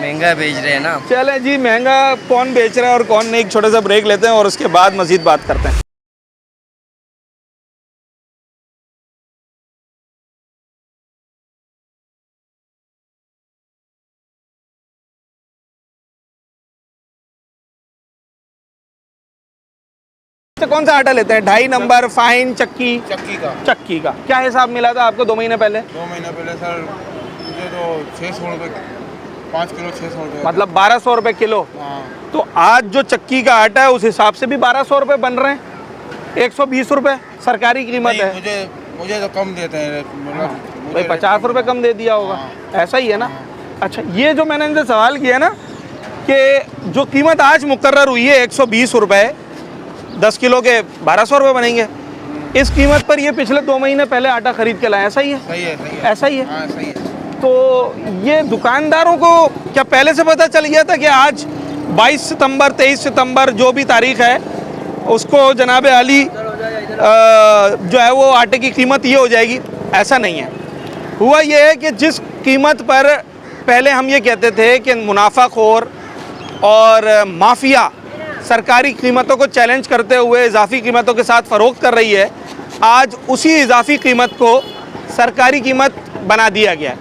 Speaker 8: महंगा बेच रहे हैं ना।
Speaker 1: चले जी, महंगा कौन बेच रहा है और कौन नहीं, एक छोटा सा ब्रेक लेते हैं और उसके बाद मजीद बात करते हैं। कौन सा आटा लेते हैं? 2.5 नंबर, फाइन, चक्की का क्या हिसाब मिला था आपको 2 महीने पहले?
Speaker 9: 2 महीने पहले सर मुझे तो 600 रुपये, 5 किलो 600 रुपये।
Speaker 1: मतलब 1200 रुपए किलो।
Speaker 9: हाँ।
Speaker 1: तो आज जो चक्की का आटा है उस हिसाब से भी 1200 रुपए बन रहे हैं। 120 रुपए सरकारी कीमत है।
Speaker 9: मुझे तो कम देते हैं
Speaker 1: भाई 50 रुपए कम दे दिया होगा, ऐसा ही है ना। अच्छा, ये जो मैंने इनसे सवाल किया ना कि जो कीमत आज मुकर्रर हुई है 120 रुपए, 10 किलो के 1200 रुपये बनेंगे, इस कीमत पर ये पिछले 2 महीने पहले आटा खरीद के लाए, ऐसा ही है?
Speaker 9: सही है, सही है।
Speaker 1: ऐसा ही है?
Speaker 9: हाँ सही है।
Speaker 1: तो ये दुकानदारों को क्या पहले से पता चल गया था कि आज 22 सितंबर 23 सितंबर जो भी तारीख है उसको जनाब आली जो है वो आटे की कीमत ये हो जाएगी? ऐसा नहीं है। हुआ ये है कि जिस कीमत पर पहले हम ये कहते थे कि मुनाफाखोर और माफिया सरकारी कीमतों को चैलेंज करते हुए इजाफी कीमतों के साथ फ़रोख्त कर रही है, आज उसी इजाफी कीमत को सरकारी कीमत बना दिया गया है।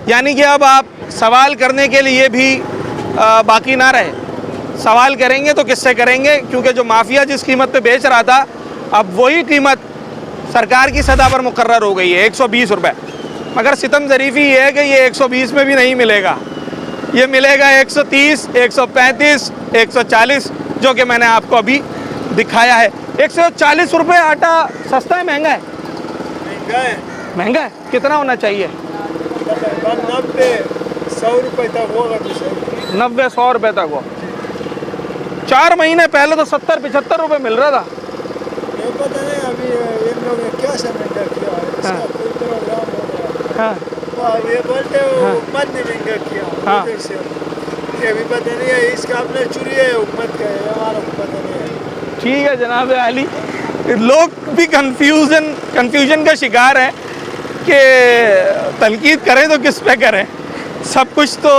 Speaker 1: यानी कि अब आप सवाल करने के लिए भी बाकी ना रहे। सवाल करेंगे तो किससे करेंगे, क्योंकि जो माफिया जिस कीमत पे बेच रहा था अब वही कीमत सरकार की सतह पर मुकर्रर हो गई है 120 रुपये। मगर सितम ज़रीफ़ी ये है कि ये 120 में भी नहीं मिलेगा, ये मिलेगा 130, 135, 140, जो कि मैंने आपको अभी दिखाया है। 140 रुपये आटा सस्ता है महंगा है?
Speaker 3: महंगा है।
Speaker 1: महंगा है? कितना होना चाहिए?
Speaker 3: 90-100 रुपये तक होगा।
Speaker 1: 90-100 रुपये तक हो। 4 महीने पहले तो 70-75 रुपये मिल रहा था।
Speaker 3: ये पता नहीं अभी इन लोगों ने क्या समझा किया है, इसका
Speaker 1: हाँ।
Speaker 3: कोई प्रोग्राम होगा।
Speaker 1: हाँ
Speaker 3: तो ये बोलते हो
Speaker 1: हाँ।
Speaker 3: उम्मत ने महंगा किया।
Speaker 1: हाँ।
Speaker 3: उधर से ये अभी पता नहीं है, इसका अपने चुरी है उम्मत का है, हमारा को पता नहीं है।
Speaker 1: ठीक है जनाब अली, लोग भी कंफ्यूजन का शिकार हैं कि तनकीद करें तो किस पे करें। सब कुछ तो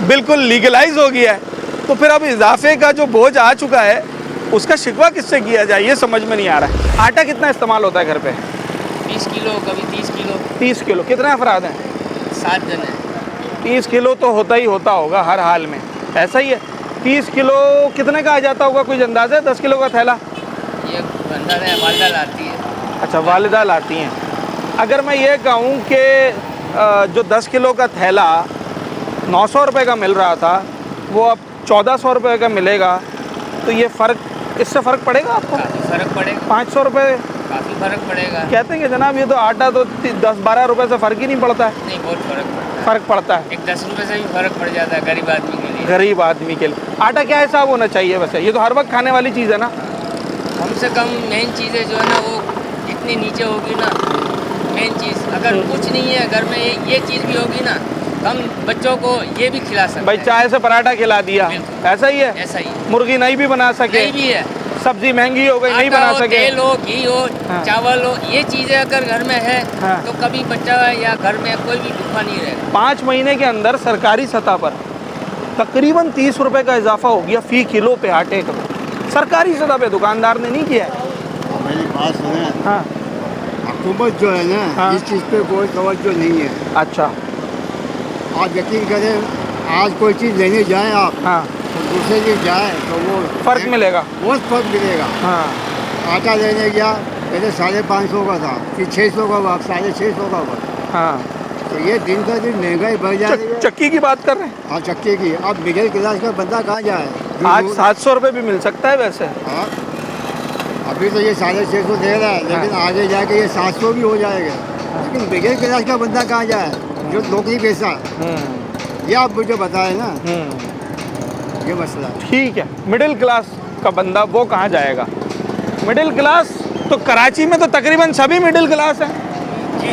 Speaker 1: बिल्कुल लीगलाइज हो गया है, तो फिर अब इजाफे का जो बोझ आ चुका है उसका शिकवा किससे किया जाए ये समझ में नहीं आ रहा है। आटा कितना इस्तेमाल होता है घर पे?
Speaker 8: 20 किलो, कभी 30 किलो।
Speaker 1: 30 किलो। कितने अफराद हैं?
Speaker 8: 7 जन है।
Speaker 1: 30 किलो तो होता ही होता होगा हर हाल में, ऐसा ही है। 30 किलो कितने का आ जाता होगा, कुछ अंदाज़ा है? 10 किलो का थैला?
Speaker 8: ये बंदा है, वालदा लाती है।
Speaker 1: अच्छा, वालिदा लाती हैं। अगर मैं ये कहूँ कि जो 10 किलो का थैला 900 रुपये का मिल रहा था वो अब 1400 रुपये का मिलेगा, तो ये फ़र्क, इससे फ़र्क पड़ेगा आपको?
Speaker 8: काफ़ी फ़र्क पड़ेगा।
Speaker 1: 500 रुपये
Speaker 8: काफ़ी फ़र्क पड़ेगा।
Speaker 1: कहते हैं कि जनाब ये तो आटा तो 10-12 रुपये से फ़र्क ही नहीं पड़ता है।
Speaker 8: नहीं, बहुत फ़र्क पड़ता है।
Speaker 1: फ़र्क पड़ता है।
Speaker 8: एक 10 रुपये से भी फ़र्क पड़ जाता है गरीब आदमी के लिए।
Speaker 1: गरीब आदमी के लिए आटा क्या हिसाब होना चाहिए वैसे? ये तो हर वक्त खाने वाली चीज़ है ना।
Speaker 8: कम से कम मेन चीज़ें जो है ना वो जितनी नीचे होगी ना, मेन चीज़ अगर कुछ नहीं है घर में ये चीज़ भी होगी ना, हम बच्चों को ये भी खिला सकते
Speaker 1: भाई
Speaker 8: हैं।
Speaker 1: चाय से पराठा खिला दिया, ऐसा ही है?
Speaker 8: ऐसा ही है।
Speaker 1: मुर्गी नहीं भी बना सके,
Speaker 8: नहीं भी है,
Speaker 1: सब्जी महंगी हो गई नहीं
Speaker 8: आटा
Speaker 1: बना
Speaker 8: हो,
Speaker 1: सके,
Speaker 8: तेल हो, घी हो,
Speaker 1: हाँ।
Speaker 8: चावल हो, ये चीज़ें अगर घर में है
Speaker 1: हाँ।
Speaker 8: तो कभी बच्चा या घर में कोई भी भूखा नहीं रहेगा।
Speaker 1: 5 महीने के अंदर सरकारी सतह पर तकरीबन 30 रुपये का इजाफा हो गया फ़ी किलो पे आटे का, सरकारी सतह पे, दुकानदार ने नहीं किया है।
Speaker 10: मेरी बात सुने,
Speaker 1: हाँ
Speaker 10: हुकूमत जो है ना
Speaker 1: हाँ।
Speaker 10: इस चीज़ पे कोई तवज्जो नहीं है।
Speaker 1: अच्छा।
Speaker 10: आप यकीन करें, आज कोई चीज़ लेने जाएं आप,
Speaker 1: हाँ
Speaker 10: तो दूसरे की जाए तो वो
Speaker 1: फ़र्क मिलेगा।
Speaker 10: बहुत फ़र्क मिलेगा।
Speaker 1: हाँ
Speaker 10: आटा लेने गया पहले 550 का था, फिर 600 का हुआ, 650 का हुआ।
Speaker 1: हाँ।
Speaker 10: तो ये दिन का दिन महंगाई बढ़ जा रही है।
Speaker 1: चक्की की बात कर रहे हैं?
Speaker 10: हाँ, चक्की की। अब मिडिल क्लास का बंदा कहाँ जाए?
Speaker 1: आज 700 रुपये भी मिल सकता है वैसे।
Speaker 10: हाँ, अभी तो ये 650 दे रहा है, लेकिन आगे जाके ये 700 भी हो जाएगा। लेकिन मिडिल क्लास का बंदा कहाँ जाए जो नौकरी पेशा? ये आप मुझे बताएं ना, ये मसला है।
Speaker 1: ठीक है, मिडिल क्लास का बंदा वो कहाँ जाएगा? मिडिल क्लास तो कराची में तो तकरीबन सभी मिडिल क्लास हैं।
Speaker 3: जी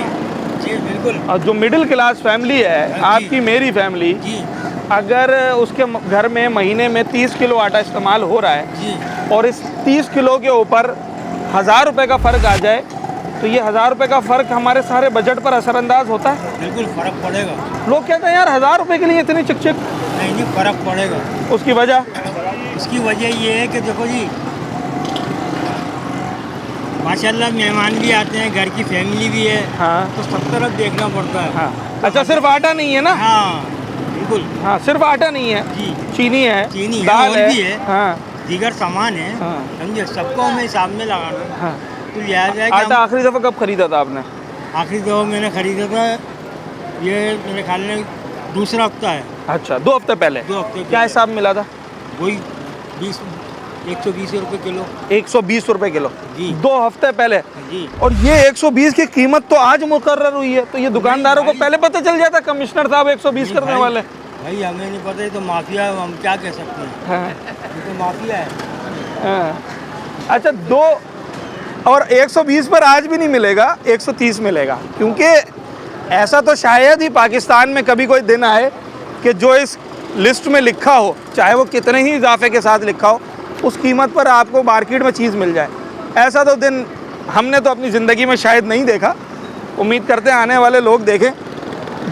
Speaker 3: जी बिल्कुल।
Speaker 1: और जो मिडिल क्लास फैमिली है, आपकी मेरी फैमिली, अगर उसके घर में महीने में 30 किलो आटा इस्तेमाल हो रहा है और इस 30 किलो के ऊपर 1000 रुपये का फ़र्क आ जाए, तो ये 1000 रुपये का फ़र्क हमारे सारे बजट पर असरअंदाज होता है।
Speaker 3: बिल्कुल फ़र्क पड़ेगा।
Speaker 1: लोग कहते हैं यार 1000 रुपये के लिए इतनी चिक चिक।
Speaker 3: नहीं, फ़र्क पड़ेगा।
Speaker 1: उसकी वजह?
Speaker 3: उसकी वजह ये है कि देखो जी, माशाल्लाह मेहमान भी आते हैं, घर की फैमिली भी है।
Speaker 1: हाँ।
Speaker 3: तो सब तरफ देखना पड़ता है।
Speaker 1: हाँ। अच्छा, सिर्फ आटा नहीं है ना?
Speaker 3: हाँ बिल्कुल।
Speaker 1: हाँ, सिर्फ आटा नहीं है,
Speaker 3: जी,
Speaker 1: चीनी है,
Speaker 3: चीनी है,
Speaker 1: दाल
Speaker 3: और
Speaker 1: है,
Speaker 3: भी है।
Speaker 1: हाँ
Speaker 3: दीगर सामान है,
Speaker 1: हाँ।
Speaker 3: समझे, सबको हमें हिसाब में लगाना।
Speaker 1: हाँ।
Speaker 3: तो लिहाजा है कि
Speaker 1: आटा आखिरी दफ़ा कब खरीदा था आपने?
Speaker 3: आखिरी दफ़ा मैंने ख़रीदा था, ये मेरे ख्याल में दूसरा हफ्ता है।
Speaker 1: अच्छा, 2 हफ्ते पहले।
Speaker 3: 2 हफ्ते
Speaker 1: क्या हिसाब मिला था?
Speaker 3: वही 120 रुपये किलो।
Speaker 1: 120 रुपये किलो
Speaker 3: जी।
Speaker 1: 2 हफ्ते पहले।
Speaker 3: जी।
Speaker 1: और ये 120 की कीमत तो आज मुकर्रर हुई है, तो ये दुकानदारों को पहले पता चल जाता कमिश्नर साहब 120 करने वाले।
Speaker 3: भाई हमें नहीं पता, ये तो माफिया है, हम क्या कह सकते हैं।
Speaker 1: हाँ।
Speaker 3: ये तो माफिया है।
Speaker 1: हाँ। अच्छा, और 120 पर आज भी नहीं मिलेगा, 130 मिलेगा, क्योंकि ऐसा तो शायद ही पाकिस्तान में कभी कोई दिन आए कि जो इस लिस्ट में लिखा हो, चाहे वो कितने ही इजाफे के साथ लिखा हो, उस कीमत पर आपको मार्केट में चीज़ मिल जाए। ऐसा तो दिन हमने तो अपनी ज़िंदगी में शायद नहीं देखा। उम्मीद करते हैं आने वाले लोग देखें।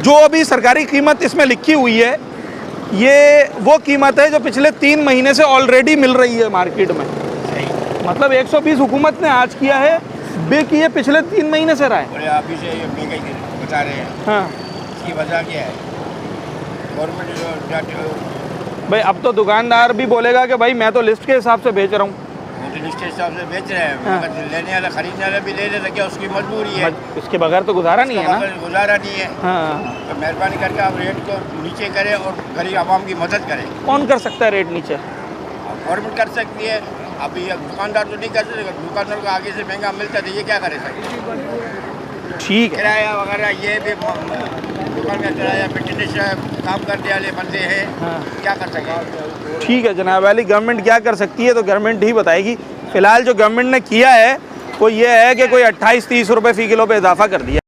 Speaker 1: जो अभी सरकारी कीमत इसमें लिखी हुई है, ये वो कीमत है जो पिछले 3 महीने से ऑलरेडी मिल रही है मार्केट में। मतलब 120 हुकूमत ने आज किया है, बेकी ये पिछले 3 महीने से रहा है।
Speaker 11: आप इसे महंगाई बता रहे हैं,
Speaker 1: हाँ,
Speaker 11: इसकी वजह क्या है? गवर्नमेंट
Speaker 1: भाई अब तो दुकानदार भी बोलेगा कि भाई मैं तो लिस्ट के हिसाब से बेच रहा हूँ।
Speaker 11: वो तो लिस्ट के हिसाब से बेच रहे हैं,
Speaker 1: हाँ।
Speaker 11: मगर लेने वाला खरीदने वाला भी ले ले, क्या उसकी मजबूरी है?
Speaker 1: उसके बगैर तो गुजारा नहीं है ना।
Speaker 11: गुजारा नहीं है।
Speaker 1: हाँ,
Speaker 11: तो मेहरबानी करके आप रेट को नीचे करें और गरीब आवाम की मदद करें।
Speaker 1: कौन कर सकता है रेट नीचे?
Speaker 11: गवर्नमेंट कर सकती है। अभी ये दुकानदार तो नहीं कर सकते, दुकानदार को आगे से महंगा मिलता है तो ये क्या करे सकते?
Speaker 1: ठीक है।
Speaker 11: किराया वगैरह ये भी दुकान का किराया मेंटेनेंस काम करने वाले बंदे हैं,
Speaker 1: हाँ।
Speaker 11: क्या कर सकें?
Speaker 1: ठीक है जनाब वाली, गवर्नमेंट क्या कर सकती है तो गवर्नमेंट ही बताएगी। फ़िलहाल जो गवर्नमेंट ने किया है वो ये है कि कोई 28-30 रुपये फ़ी किलो पे इजाफा कर दिया।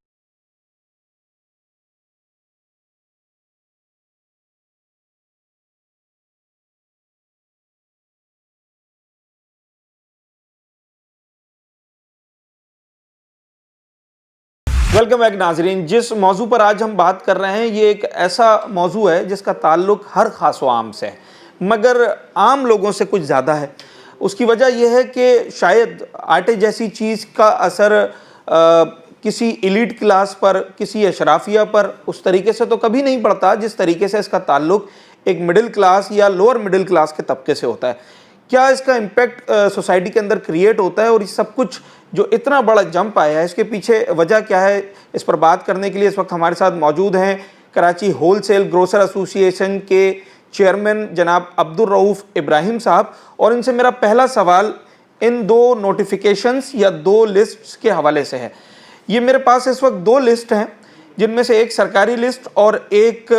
Speaker 1: वेलकम बैक नाजरीन। जिस मौजू पर आज हम बात कर रहे हैं ये एक ऐसा मौजू है जिसका ताल्लुक़ हर ख़ास व आम से है, मगर आम लोगों से कुछ ज़्यादा है। उसकी वजह यह है कि शायद आटे जैसी चीज़ का असर किसी एलीट क्लास पर, किसी अशराफिया पर उस तरीके से तो कभी नहीं पड़ता जिस तरीके से इसका ताल्लुक़ एक मिडिल क्लास या लोअर मिडिल क्लास के तबके से होता है। क्या इसका इम्पेक्ट सोसाइटी के अंदर क्रिएट होता है और ये सब कुछ जो इतना बड़ा जंप आया है इसके पीछे वजह क्या है, इस पर बात करने के लिए इस वक्त हमारे साथ मौजूद हैं कराची होलसेल ग्रोसर एसोसिएशन के चेयरमैन जनाब अब्दुल रऊफ़ इब्राहिम साहब। और इनसे मेरा पहला सवाल इन 2 नोटिफिकेशंस या 2 लिस्ट्स के हवाले से है। ये मेरे पास इस वक्त 2 लिस्ट हैं, जिनमें से एक सरकारी लिस्ट और एक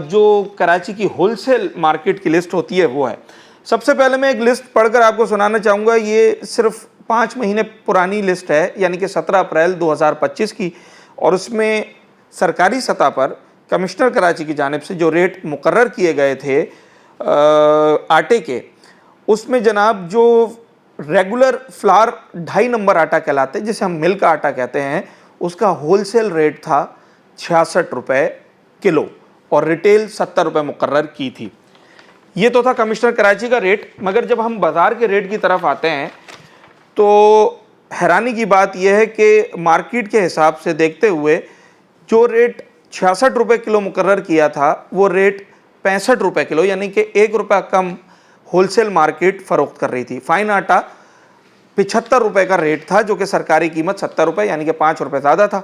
Speaker 1: जो कराची की होलसेल मार्केट की लिस्ट होती है वो है। सबसे पहले मैं एक लिस्ट पढ़कर आपको सुनाना चाहूँगा। ये सिर्फ 5 महीने पुरानी लिस्ट है, यानी कि 17 अप्रैल 2025 की, और उसमें सरकारी सतह पर कमिश्नर कराची की जानिब से जो रेट मुकर्रर किए गए थे आटे के, उसमें जनाब जो रेगुलर फ्लावर 2.5 नंबर आटा कहलाते हैं, जिसे हम मिल का आटा कहते हैं, उसका होलसेल रेट था 66 रुपये किलो और रिटेल 70 रुपये मुकर्रर की थी। ये तो था कमिश्नर कराची का रेट। मगर जब हम बाज़ार के रेट की तरफ आते हैं तो हैरानी की बात यह है कि मार्केट के हिसाब से देखते हुए जो रेट 66 रुपये किलो मुकर्रर किया था वो रेट 65 रुपये किलो, यानी कि 1 रुपया कम होलसेल मार्केट फ़रोख्त कर रही थी। फ़ाइन आटा 75 रुपये का रेट था, जो कि सरकारी कीमत 70 रुपये, यानी कि 5 रुपये ज़्यादा था।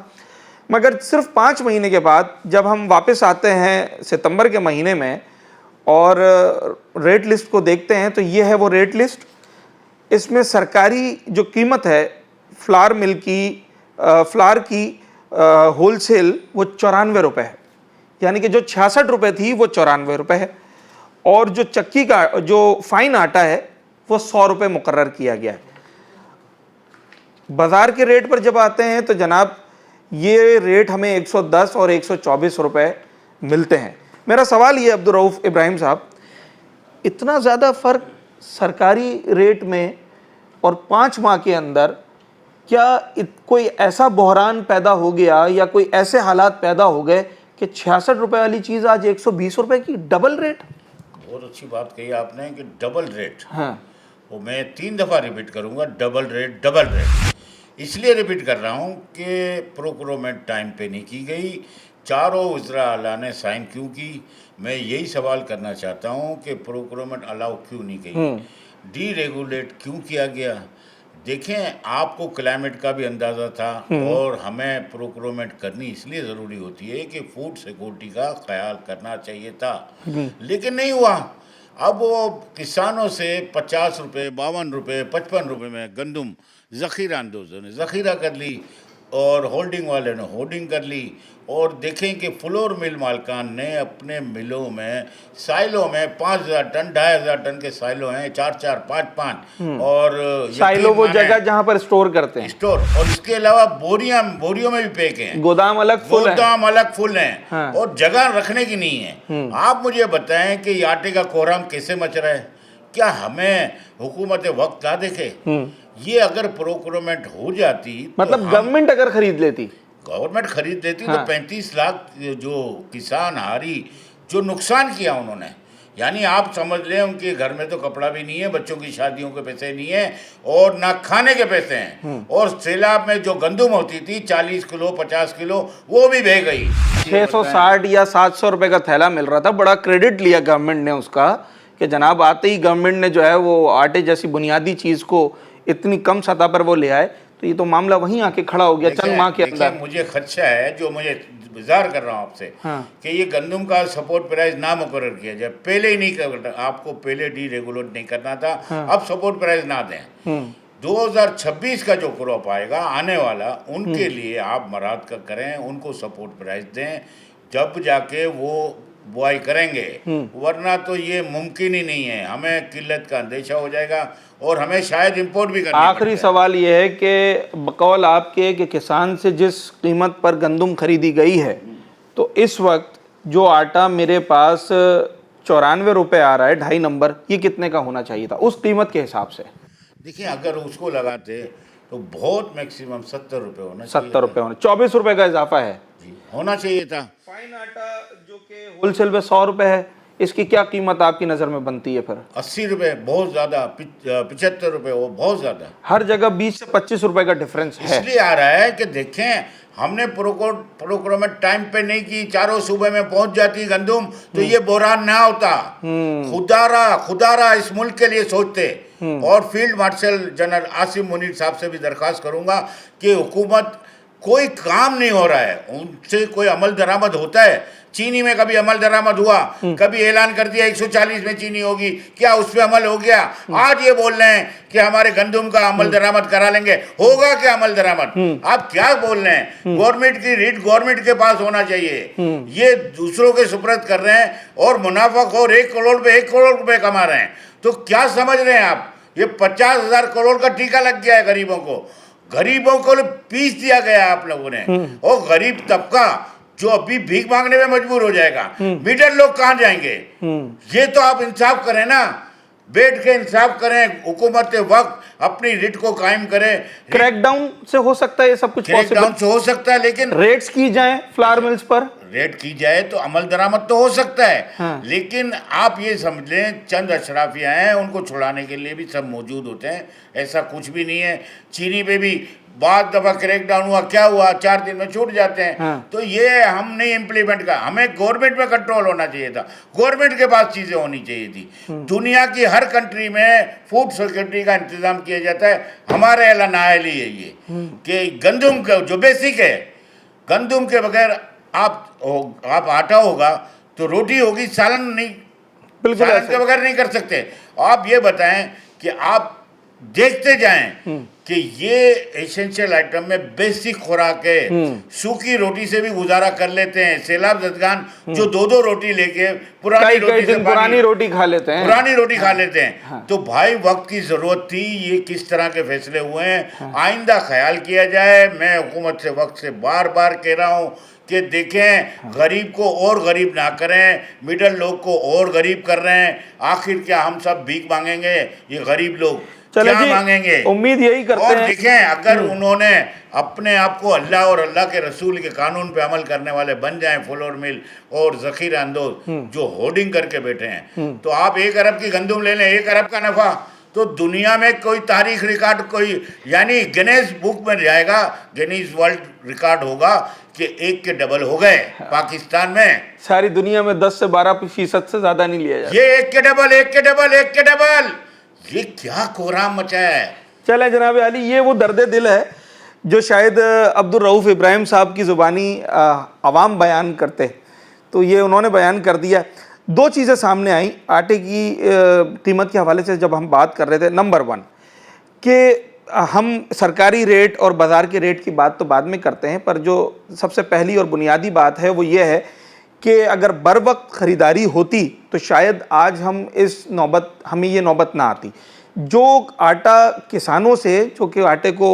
Speaker 1: मगर सिर्फ 5 महीने के बाद जब हम वापस आते हैं सितंबर के महीने में और रेट लिस्ट को देखते हैं तो ये है वो रेट लिस्ट। इसमें सरकारी जो कीमत है फ्लावर मिल की, फ्लावर की होलसेल वो 94 रुपये है, यानी कि जो 66 रुपये थी वो 94 रुपये है। और जो चक्की का जो फ़ाइन आटा है वो 100 रुपये मुकर्रर किया गया है। बाज़ार के रेट पर जब आते हैं तो जनाब ये रेट हमें 110 और 124 रुपये मिलते हैं। मेरा सवाल ये अब्दुल रऊफ़ इब्राहिम साहब, इतना ज़्यादा फ़र्क सरकारी रेट में और 5 माह के अंदर क्या कोई ऐसा बहरान पैदा हो गया या कोई ऐसे हालात पैदा हो गए कि 66 रुपये वाली चीज़ आज 120 रुपये की, डबल रेट?
Speaker 12: बहुत अच्छी बात कही आपने कि डबल रेट।
Speaker 1: हाँ,
Speaker 12: वो मैं 3 दफ़ा रिपीट करूँगा, डबल रेट डबल रेट। इसलिए रिपीट कर रहा हूँ कि प्रोक्योरमेंट टाइम पे नहीं की गई, चारों वज़रा आला ने साइन क्यों की। मैं यही सवाल करना चाहता हूँ कि प्रोक्योरमेंट अलाउ क्यों नहीं गई, डीरेगुलेट क्यों किया गया। देखें, आपको क्लाइमेट का भी अंदाज़ा था और हमें प्रोक्योरमेंट करनी इसलिए ज़रूरी होती है कि फूड सिक्योरिटी का ख्याल करना चाहिए था, लेकिन नहीं हुआ। अब वो किसानों से 50 रुपये, 52 रुपये, 55 रुपये में गंदम ज़ख़ीरा अंदोज़ों ने ज़ख़ीरा कर ली, और होल्डिंग वाले ने होल्डिंग कर ली। और देखें कि फ्लोर मिल मालकान ने अपने मिलों में साइलों में 5,000 टन 2,500 टन के साइलों हैं, 4-4 5-5 और
Speaker 1: साइलो वो जगह जहां पर स्टोर करते हैं,
Speaker 12: स्टोर। और इसके अलावा बोरियों में भी पैक हैं,
Speaker 1: गोदाम अलग फुल है,
Speaker 12: गोदाम अलग फुल हैं।
Speaker 1: हाँ।
Speaker 12: और जगह रखने की नहीं है। आप मुझे बताएं कि ये आटे का कोहराम कैसे मच रहा है? क्या हमें हुकूमत वक्त ना देखे? ये अगर प्रोक्योरमेंट हो जाती,
Speaker 1: मतलब गवर्नमेंट अगर खरीद लेती,
Speaker 12: गवर्नमेंट खरीद लेती
Speaker 1: हाँ।
Speaker 12: तो 35 लाख जो किसान हारी, जो नुकसान किया उन्होंने, यानी आप समझ लें उनके घर में तो कपड़ा भी नहीं है, बच्चों की शादियों के पैसे नहीं है और ना खाने के पैसे हैं। और सैलाब में जो गंदुम होती थी 40 किलो 50 किलो वो भी बह गई।
Speaker 1: 660 या 700 रुपए का थैला मिल रहा था। बड़ा क्रेडिट लिया गवर्नमेंट ने उसका कि जनाब आते ही गवर्नमेंट ने जो है वो आटे जैसी बुनियादी चीज़ को इतनी कम सतह पर वो ले आए। तो ये तो मामला वहीं आके खड़ा हो गया चंद माह के अंदर।
Speaker 12: मुझे खदशा है, जो मुझे गुजार कर रहा हूँ आपसे,
Speaker 1: हाँ।
Speaker 12: कि ये गंदम का सपोर्ट प्राइस ना मुकर्रर किया जाए। पहले ही नहीं कर, आपको पहले डीरेगुलेट नहीं करना था।
Speaker 1: हाँ।
Speaker 12: अब सपोर्ट प्राइस ना दें। 2026 का जो क्रॉप आएगा आने वाला, उनके लिए आप मराद का करें, उनको सपोर्ट प्राइस दें, जब जाके वो बुआई करेंगे। वरना तो ये मुमकिन ही नहीं है। हमें किल्लत का अंदेशा हो जाएगा और हमें शायद इंपोर्ट भी करना।
Speaker 1: आखिरी सवाल ये है कि बकौल आपके कि किसान से जिस कीमत पर गंदम खरीदी गई है, तो इस वक्त जो आटा मेरे पास 94 रुपये आ रहा है 2.5 नंबर, ये कितने का होना चाहिए था उस कीमत के हिसाब से?
Speaker 12: देखिए, अगर उसको लगाते तो बहुत मैक्सिमम 70 रुपये होना चाहिए।
Speaker 1: 70 रुपये होना, 24 रुपये का इजाफा है
Speaker 12: जी, होना चाहिए था।
Speaker 1: फाइन आटा जो कि होलसेल में 100 रुपये है, इसकी क्या कीमत आपकी नज़र में बनती है फिर?
Speaker 12: 80 रुपये बहुत ज़्यादा, 75 रुपये वो बहुत ज़्यादा।
Speaker 1: हर जगह 20 से 25 रुपये का डिफरेंस है।
Speaker 12: इसलिए आ रहा है कि देखें, हमने प्रोक्योरमेंट टाइम पे नहीं की, चारों सूबे में पहुंच जाती गंदम तो ये बोरान ना होता। खुदारा इस मुल्क के लिए सोचते। और field marshal general Asim Munir साहब से भी दरख्वास्त करूंगा कि हुकूमत, कोई काम नहीं हो रहा है, उनसे कोई अमल दरामद होता है? चीनी में कभी अमल दरामद हुआ? कभी ऐलान कर दिया 140 में चीनी होगी, क्या उस पर अमल हो गया? आज ये बोल रहे हैं कि हमारे गंदम का अमल दरामद करा लेंगे। होगा क्या अमल दरामद? आप क्या बोल रहे हैं? गवर्नमेंट की रीट गवर्नमेंट के पास होना चाहिए। ये दूसरों के सुपुर्द कर रहे हैं और मुनाफाखोर 1 करोड़ पे 1 करोड़ रुपए कमा रहे हैं। तो क्या समझ रहे हैं आप? ये 50,000 करोड़ का टीका लग गया है गरीबों को। गरीबों को पीस दिया गया आप लोगों ने। और गरीब तबका जो अभी भीख मांगने में मजबूर हो जाएगा, मिडिल लोग कहाँ जाएंगे? ये तो आप इंसाफ करें ना, बैठ के इंसाफ करें। हुकूमत वक्त अपनी रिट को कायम करें।
Speaker 1: क्रैकडाउन से हो सकता है ये सब कुछ,
Speaker 12: क्रैकडाउन से हो सकता है, लेकिन
Speaker 1: रेट्स की जाए फ्लावर मिल्स पर,
Speaker 12: रेट की जाए तो अमल दरामद तो हो सकता है।
Speaker 1: हाँ।
Speaker 12: लेकिन आप ये समझ लें, चंद अशराफिया हैं, उनको छुड़ाने के लिए भी सब मौजूद होते हैं। ऐसा कुछ भी नहीं है। चीनी पे भी बाद दफा क्रैकडाउन हुआ, क्या हुआ? 4 दिन में छूट जाते हैं।
Speaker 1: हाँ।
Speaker 12: तो ये हम नहीं इम्प्लीमेंट का, हमें गवर्नमेंट में कंट्रोल होना चाहिए था। गवर्नमेंट के पास चीजें होनी चाहिए थी। दुनिया की हर कंट्री में फूड सिक्योरिटी का इंतजाम किया जाता है। हमारे अला नायल ही है ये कि गंदम का जो बेसिक है, गंदम के बगैर आप आटा होगा तो रोटी होगी, सालन नहीं,
Speaker 1: बिल्कुल
Speaker 12: सालन के बगैर नहीं कर सकते। आप ये बताएं कि आप देखते जाएं कि ये एसेंशियल आइटम में बेसिक खुराक है। सूखी रोटी से भी गुजारा कर लेते हैं। सैलाब ज़दगान जो 2-2 रोटी लेके पुरानी
Speaker 1: रोटी खा लेते हैं।
Speaker 12: हाँ। तो भाई वक्त की ज़रूरत थी। ये किस तरह के फैसले हुए हैं, हाँ। आइंदा ख्याल किया जाए। मैं हुकूमत से वक्त से बार बार कह रहा हूँ कि देखें, गरीब को और गरीब ना करें, मिडिल लोग को और गरीब कर रहे हैं। आखिर क्या हम सब भीख मांगेंगे? ये गरीब लोग क्या मांगेंगे?
Speaker 1: उम्मीद यही करते हैं।
Speaker 12: और देखें, अगर उन्होंने अपने आप को अल्लाह और अल्लाह के रसूल के कानून पे अमल करने वाले बन जाएं, फ्लोर मिल और जखीरा अंदोज जो होर्डिंग करके बैठे हैं, तो आप 1 अरब की गंदम ले लें, 1 अरब का नफा, तो दुनिया में कोई तारीख रिकॉर्ड, कोई यानी गिनेस बुक में जाएगा, गिनीज वर्ल्ड रिकॉर्ड होगा कि 1 के डबल हो गए पाकिस्तान में।
Speaker 1: सारी दुनिया में 10 से 12% से ज्यादा नहीं लिया जाता।
Speaker 12: ये 1 के डबल, 1 के डबल, 1 के डबल, ये क्या कोहराम मचाया है।
Speaker 1: चले जनाब अली, ये वो दर्द दिल है जो शायद अब्दुल रऊफ इब्राहिम साहब की ज़ुबानी अवाम बयान करते, तो ये उन्होंने बयान कर दिया। 2 चीज़ें सामने आई आटे की कीमत के हवाले से जब हम बात कर रहे थे। नंबर 1 कि हम सरकारी रेट और बाज़ार के रेट की बात तो बाद में करते हैं, पर जो सबसे पहली और बुनियादी बात है वो ये है कि अगर बर वक्त ख़रीदारी होती तो शायद आज हमें ये नौबत ना आती। जो आटा किसानों से, जो कि आटे को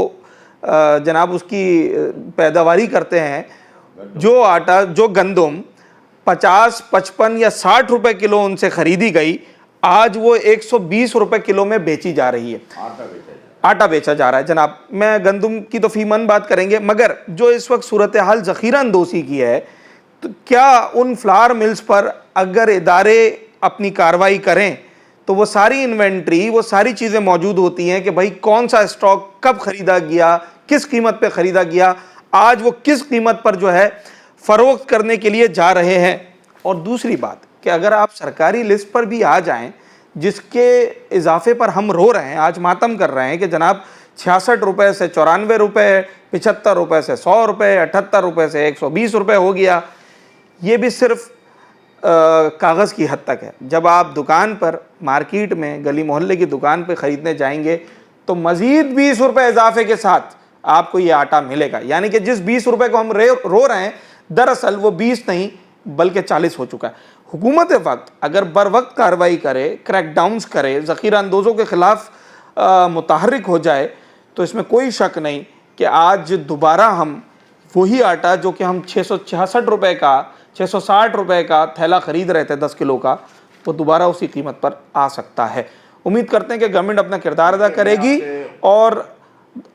Speaker 1: जनाब उसकी पैदावारी करते हैं, जो आटा, जो गंदम 50, 55 या 60 रुपए किलो उनसे ख़रीदी गई, आज वो 120 रुपए किलो में बेची जा रही है। आटा बेचा जा रहा है जनाब। मैं गंदम की तो फीमन बात करेंगे, मगर जो इस वक्त सूरत हाल ज़ख़ीरा अंदोसी की है, तो क्या उन फ्लावर मिल्स पर अगर इदारे अपनी कार्रवाई करें तो वो सारी इन्वेंट्री, वो सारी चीज़ें मौजूद होती हैं कि भाई कौन सा स्टॉक कब ख़रीदा गया, किस कीमत पे ख़रीदा गया, आज वो किस कीमत पर जो है फ़रोख्त करने के लिए जा रहे हैं। और दूसरी बात कि अगर आप सरकारी लिस्ट पर भी आ जाएं, जिसके इजाफे पर हम रो रहे हैं, आज मातम कर रहे हैं कि जनाब 66 रुपये से 94 रुपये, 75 रुपये से 100 रुपये, 78 रुपये से 120 रुपये हो गया। ये भी सिर्फ कागज़ की हद तक है। जब आप दुकान पर, मार्केट में, गली मोहल्ले की दुकान पर ख़रीदने जाएंगे तो मज़ीद 20 रुपये इजाफे के साथ आपको ये आटा मिलेगा। यानी कि जिस 20 रुपये को हम रो रहे हैं, दरअसल वो 20 नहीं बल्कि 40 हो चुका है। हुकूमत वक्त अगर बर वक्त कार्रवाई करे, क्रैकडाउन्स करे, ज़ख़ीरा अंदोज़ों के ख़िलाफ़ मुतहर्रिक हो जाए, तो इसमें कोई शक नहीं कि आज दोबारा हम वही आटा जो कि हम 666 रुपये का, 660 रुपये का थैला ख़रीद रहे थे 10 किलो का, वो दोबारा उसी कीमत पर आ सकता है। उम्मीद करते हैं कि गवर्नमेंट अपना किरदार अदा करेगी और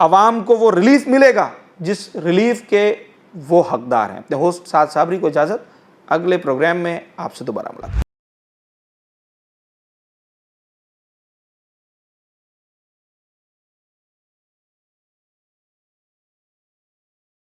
Speaker 1: आवाम को वो रिलीफ मिलेगा जिस रिलीफ के वो हकदार हैं। होस्ट साद साबरी को इजाज़त, अगले प्रोग्राम में आपसे दोबारा मुलाकात।